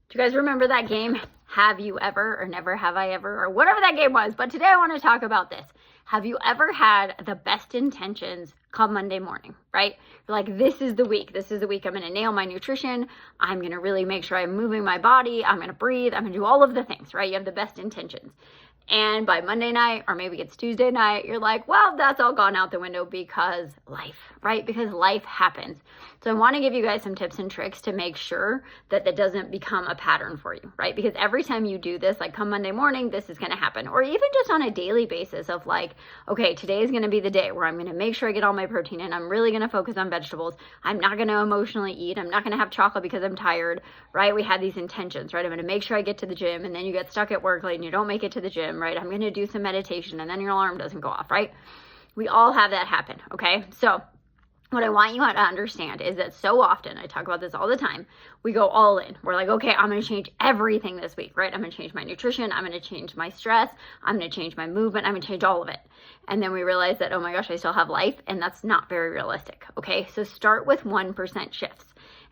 Do you guys remember that game? Have you ever, or never have I ever, or whatever that game was? But today I want to talk about this. Have you ever had the best intentions come Monday morning, right? You're like, this is the week. This is the week I'm going to nail my nutrition. I'm going to really make sure I'm moving my body. I'm going to breathe. I'm going to do all of the things, right? You have the best intentions. And by Monday night, or maybe it's Tuesday night, you're like, well, that's all gone out the window because life, right? Because life happens. So I want to give you guys some tips and tricks to make sure that that doesn't become a pattern for you, right? Because every time you do this, like come Monday morning, this is going to happen. Or even just on a daily basis of like, okay, today is going to be the day where I'm going to make sure I get all my protein and I'm really going to focus on vegetables. I'm not going to emotionally eat. I'm not going to have chocolate because I'm tired, right? We had these intentions, right? I'm going to make sure I get to the gym, and then you get stuck at work late and you don't make it to the gym, right? I'm going to do some meditation, and then your alarm doesn't go off, right? We all have that happen, okay? So what I want you to understand is that so often, I talk about this all the time, we go all in. We're like, okay, I'm going to change everything this week, right? I'm going to change my nutrition. I'm going to change my stress. I'm going to change my movement. I'm going to change all of it. And then we realize that, oh my gosh, I still have life. And that's not very realistic, okay? So start with 1% shifts.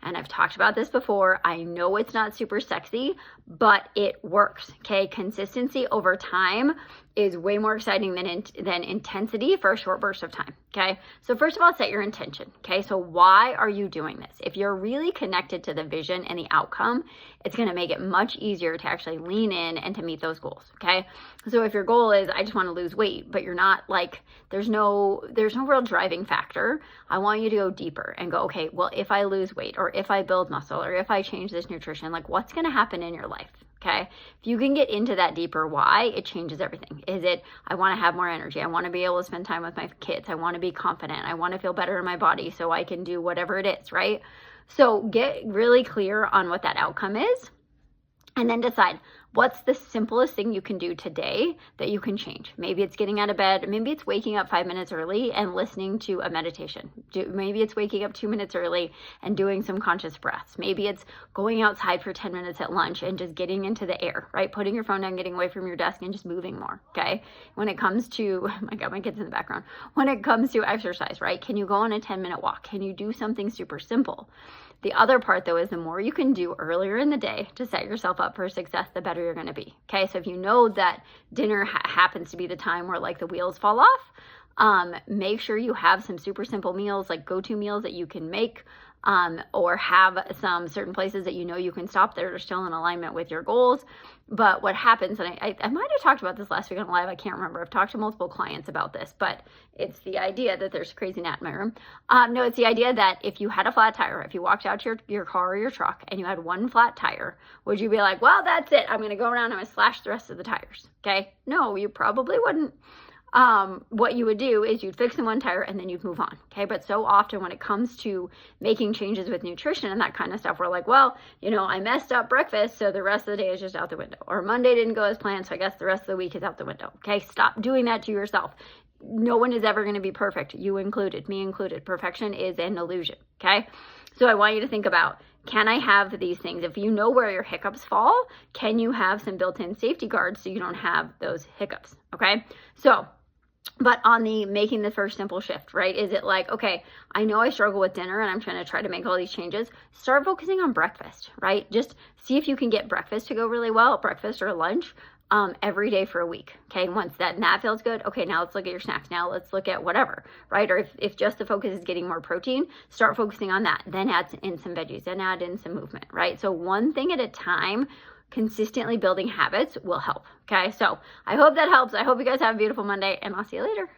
And I've talked about this before. I know it's not super sexy, but it works, okay? Consistency over time is way more exciting than intensity for a short burst of time, okay? So first of all, set your intention, okay? So why are you doing this? If you're really connected to the vision and the outcome, it's gonna make it much easier to actually lean in and to meet those goals, okay? So if your goal is, I just wanna lose weight, but you're not like, there's no real driving factor, I want you to go deeper and go, okay, well, if I lose weight, or if I build muscle, or if I change this nutrition, like what's gonna happen in your life? Okay, if you can get into that deeper why, it changes everything. Is it, I want to have more energy. I want to be able to spend time with my kids. I want to be confident. I want to feel better in my body so I can do whatever it is, right? So get really clear on what that outcome is, and then decide what's the simplest thing you can do today that you can change. Maybe it's getting out of bed. Maybe it's waking up 5 minutes early and listening to a meditation. Maybe it's waking up 2 minutes early and doing some conscious breaths. Maybe it's going outside for 10 minutes at lunch and just getting into the air, right? Putting your phone down, getting away from your desk, and just moving more, okay? When it comes to, oh my God, my kid's in the background. When it comes to exercise, right? Can you go on a 10-minute walk? Can you do something super simple? The other part, though, is the more you can do earlier in the day to set yourself up for success, the better you're going to be. Okay, so if you know that dinner happens to be the time where like the wheels fall off, make sure you have some super simple meals, like go-to meals that you can make, or have some certain places that you know you can stop that are still in alignment with your goals. But what happens, and I might have talked about this last week on live, I can't remember. I've talked to multiple clients about this, but it's the idea that there's a crazy gnat in my room. No, it's the idea that if you had a flat tire, if you walked out to your car or your truck and you had one flat tire, would you be like, well, that's it. I'm going to go around and I'm going to slash the rest of the tires. Okay. No, you probably wouldn't. What you would do is you'd fix the one tire and then you'd move on. Okay. But so often when it comes to making changes with nutrition and that kind of stuff, we're like, well, you know, I messed up breakfast, so the rest of the day is just out the window. Or Monday didn't go as planned, so I guess the rest of the week is out the window. Okay. Stop doing that to yourself. No one is ever going to be perfect. You included, me included. Perfection is an illusion. Okay. So I want you to think about, can I have these things? If you know where your hiccups fall, can you have some built-in safety guards so you don't have those hiccups? Okay. So, but on the making the first simple shift, right? Is it like, okay, I know I struggle with dinner and I'm trying to try to make all these changes. Start focusing on breakfast, right? Just see if you can get breakfast to go really well, breakfast or lunch, every day for a week. Okay. Once that feels good. Okay. Now let's look at your snacks. Now let's look at whatever, right? Or if just the focus is getting more protein, start focusing on that. Then add in some veggies, then add in some movement, right? So one thing at a time, consistently building habits will help. Okay. So I hope that helps. I hope you guys have a beautiful Monday, and I'll see you later.